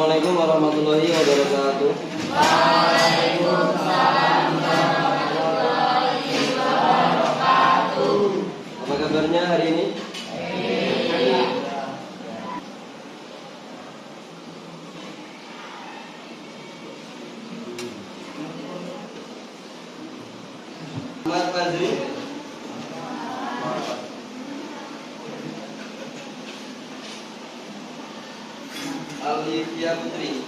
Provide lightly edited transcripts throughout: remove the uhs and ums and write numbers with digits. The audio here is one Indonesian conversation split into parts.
Assalamualaikum warahmatullahi wabarakatuh. Waalaikumsalam warahmatullahi wabarakatuh. Apa kabarnya hari ini? Ahmad Fazri. Alivia Putri.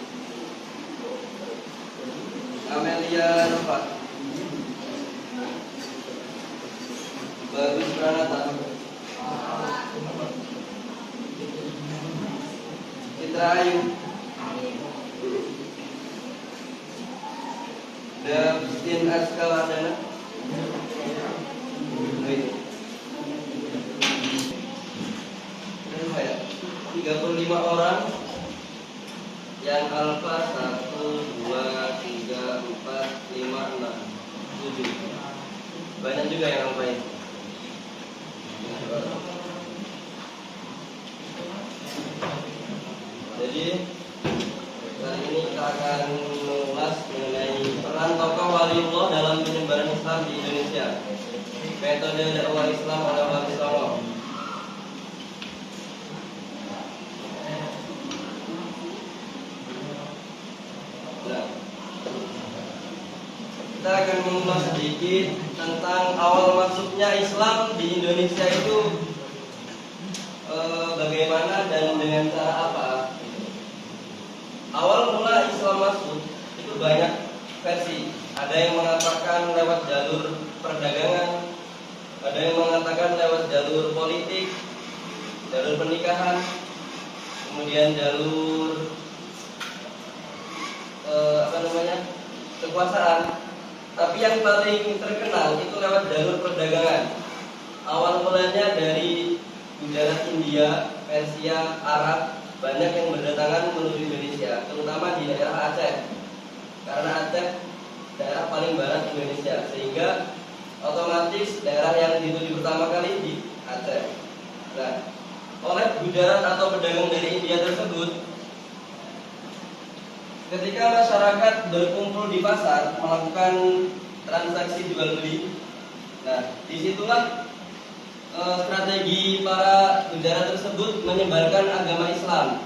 Amelia Nova. Bagus Pranata. Citra Ayu. Davin Askawardana. Berapa ya? 35 orang yang alfa 1, 2, 3, 4, 5, 6, 7. Banyak juga yang alfa ini. Jadi kali ini kita akan mengulas mengenai peran tokoh waliullah dalam penyebaran Islam di Indonesia. Metode dakwah Islam oleh Wali Songo. Nah, kita akan mengulas sedikit tentang awal masuknya Islam di Indonesia itu bagaimana dan dengan cara apa. Awal mula Islam masuk itu banyak versi. Ada yang mengatakan lewat jalur perdagangan, ada yang mengatakan lewat jalur politik, jalur pernikahan, kemudian jalur kekuasaan. Tapi yang paling terkenal itu lewat jalur perdagangan. Awal mulanya dari Gujarat, India, Persia, Arab, banyak yang berdatangan menuju Indonesia, terutama di daerah Aceh. Karena Aceh daerah paling barat Indonesia, sehingga otomatis daerah yang dituju pertama kali di Aceh. Nah, oleh Gujarat atau pedagang dari India tersebut, ketika masyarakat berkumpul di pasar melakukan transaksi jual beli, nah disitulah strategi para Gujarat tersebut menyebarkan agama Islam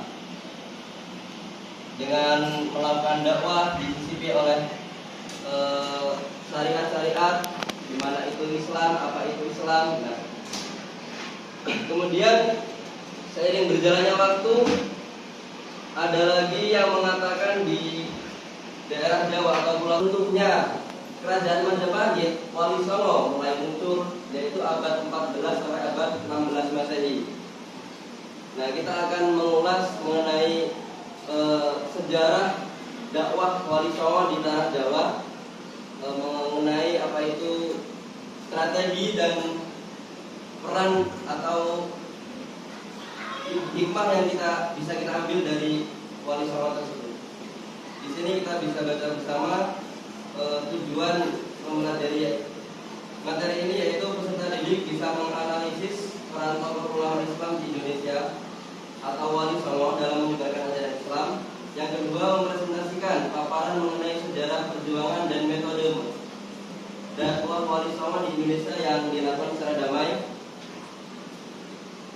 dengan melakukan dakwah disisipi oleh syariat-syariat, di mana itu Islam, apa itu Islam. Nah, kemudian seiring berjalannya waktu, ada lagi yang mengatakan di daerah Jawa atau Pulau Runtuhnya Kerajaan Majapahit, Wali Songo mulai muncul, yaitu abad 14 sampai abad 16 Masehi. Nah, kita akan mengulas mengenai sejarah dakwah Wali Songo di tanah Jawa, mengenai apa itu strategi dan peran atau hikmah yang bisa kita ambil dari Wali Songo tersebut. Di sini kita bisa baca bersama tujuan mempelajari materi ini, yaitu peserta didik bisa menganalisis peran tokoh ulama Islam di Indonesia atau Wali Songo dalam menyebarkan ajaran Islam. Yang kedua, mempresentasikan paparan mengenai sejarah perjuangan dan metode dakwah Wali Songo di Indonesia yang dilakukan secara damai.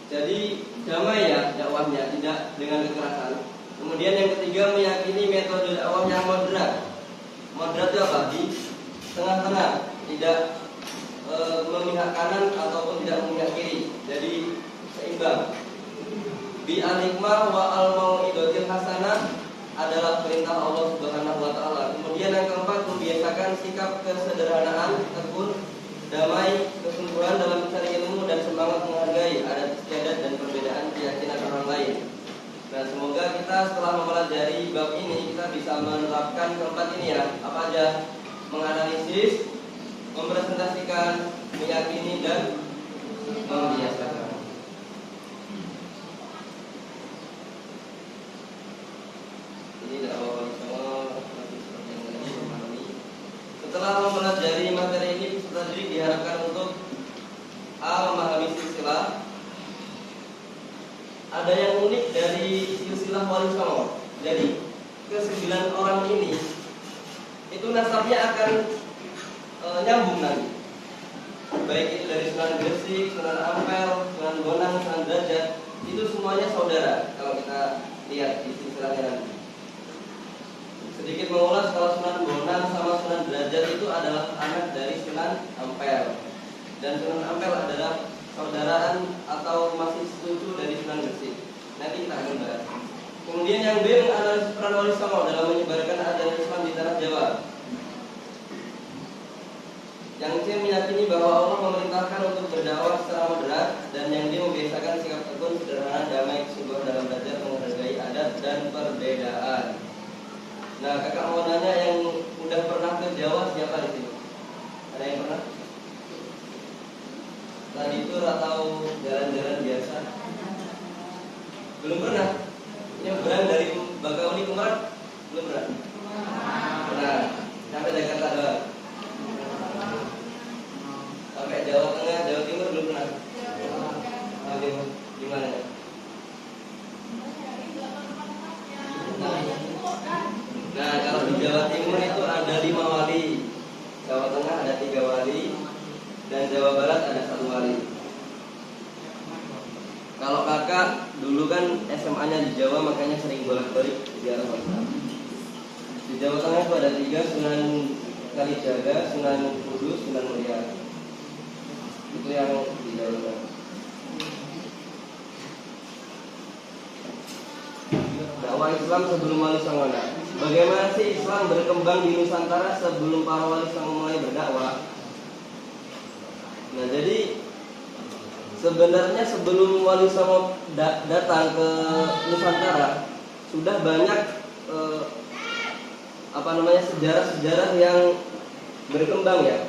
Jadi damai ya dakwahnya, tidak dengan kekerasan. Kemudian yang ketiga, meyakini metode dakwah yang moderat. Moderat itu apa? Di tengah-tengah, tidak memihak kanan ataupun tidak memihak kiri. Jadi seimbang. Bi al-hikmah wa al-mau'idotil hasanah adalah perintah Allah Subhanahu wa taala. Kemudian yang keempat, membiasakan sikap kesederhanaan, tekun, damai, kesungguhan dalam mencari ilmu dan semangat menghargai adat istiadat dan perbedaan keyakinan orang lain. Nah, semoga kita setelah mempelajari bab ini kita bisa menerapkan keempat ini ya. Apa aja? Menganalisis, mempresentasikan, meyakini dan membiasakan. Ini dakwah Wali Songo seperti yang tadi memahami. Setelah mempelajari materi ini, peserta didik diharapkan untuk memahami silsilah. Ada yang unik dari silsilah Wali Songo. Jadi ke-9 orang ini itu nasabnya akan nyambung nanti. Baik itu dari Sunan Gresik, Sunan Ampel, Sunan Bonang, Sunan Derajat, itu semuanya saudara kalau kita lihat di silsilahnya nanti. Sedikit mengulas, kalau Sunan Bonang sama Sunan Derajat itu adalah anak dari Sunan Ampel, dan Sunan Ampel adalah saudaraan atau masih sepupu dari Sunan Gresik. Nanti kita akan bahas. Kemudian yang B, menganalisis peran Wali Songo dalam menyebarkan ajaran Islam di tanah Jawa. Yang C, meyakini bahwa Allah memerintahkan untuk berdakwah secara moderat, dan yang D, membiasakan sikap tekun, sederhana, damai, kesuburan dalam belajar, menghargai adat dan perbedaan. Nah, kakak mau nanya, yang udah pernah ke Jawa siapa di sini? Ada yang pernah? Tadi tur atau jalan-jalan biasa? Belum pernah? Nyebrang dari Bakauni ke Merak? Belum pernah? Pernah. Sampai Jakarta doang. Sampai Jawa Tengah, Jawa Timur belum pernah? Jawa Timur gimana? Nah, kalau di Jawa Timur itu ada 5 wali, Jawa Tengah ada 3 wali, dan Jawa Barat ada 1 wali. Kalau kakak dulu kan SMA-nya di Jawa, makanya sering bolak-balik ziarah makam. Di Jawa Tengah itu ada 3, Sunan Kalijaga, Sunan Kudus, Sunan Muria. Itu yang di Jawa Tengah. Dakwah Islam sebelum Wali Songo. Bagaimana sih Islam berkembang di Nusantara sebelum para Wali Songo mulai berdakwah? Nah, jadi sebenarnya sebelum Wali Songo datang ke Nusantara sudah banyak sejarah-sejarah yang berkembang ya.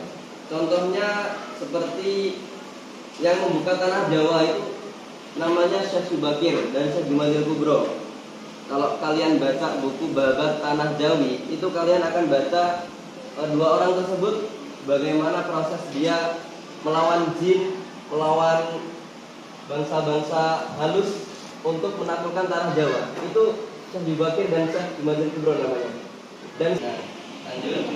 Contohnya seperti yang membuka tanah Jawa itu namanya Syekh Subakir dan Syekh Jumadil Kubro. Kalau kalian baca buku Babat Tanah Jawi, itu kalian akan baca 2 orang tersebut bagaimana proses dia melawan jin, melawan bangsa-bangsa halus untuk menaklukkan tanah Jawa. Itu Syekh Subakir dan Syekh Jumadil Kubro namanya. Dan lanjut.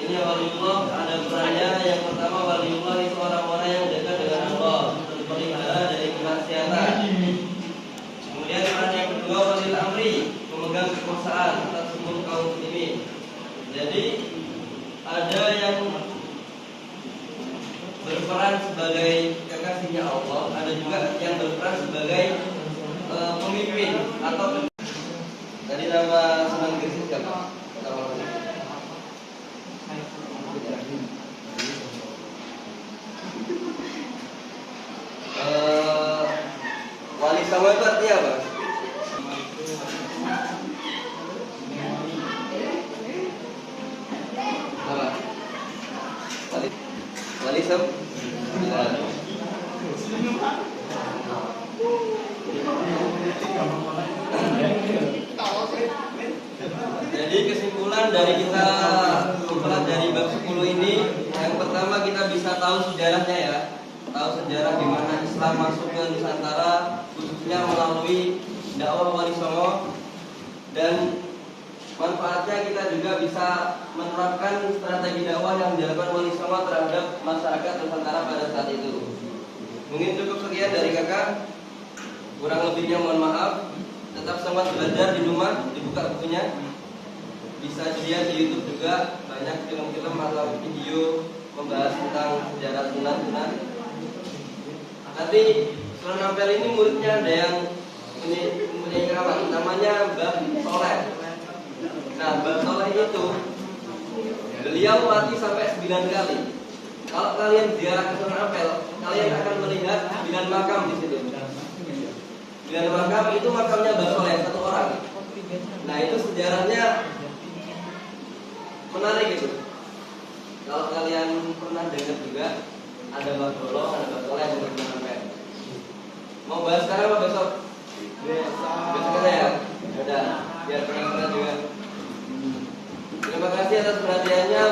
Ini waliullah, ada perannya. Yang pertama, waliullah itu orang-orang yang dekat dengan Allah, terpelihara dari kemaksiatan. Kemudian peran yang kedua, walil amri, memegang kekuasaan atas seluruh kaum muslimin. Jadi ada yang berperan sebagai kekasihnya Allah, ada juga yang berperan sebagai pemimpin atau tadi nama Sunan Gresik siapa? Wali Songo itu artinya apa? Apa? Wali Songo? Jadi kesimpulan dari kita mempelajari bab 10 ini, yang pertama kita bisa tahu sejarahnya ya. Tahu sejarah gimana Islam masuk ke Nusantara, khususnya melalui dakwah Wali Songo, dan manfaatnya kita juga bisa menerapkan strategi dakwah yang dilakukan Wali Songo terhadap masyarakat Nusantara pada saat itu. Mungkin cukup sekian dari kakak, kurang lebihnya mohon maaf. Tetap semangat belajar di rumah, dibuka bukunya, bisa dilihat di YouTube juga, banyak film-film atau video membahas tentang sejarah Sunan. Nanti Sunan Ampel ini muridnya ada yang mempunyai keramat, namanya Mbah Soleh. Nah, Mbah Soleh itu beliau mati sampai 9 kali. Kalau kalian ziarah ke Sunan Ampel, kalian akan melihat 9 makam di situ. 9 makam itu makamnya Mbah Soleh, 1 orang. Nah, itu sejarahnya menarik itu. Kalau kalian pernah dengar juga, ada Mbah Bolong, ada Mbah Soleh, ada Mbah Ampel. Mau bahas sekarang apa besok? Besok aja ya? Udah, biar pernah juga. Terima kasih atas perhatiannya.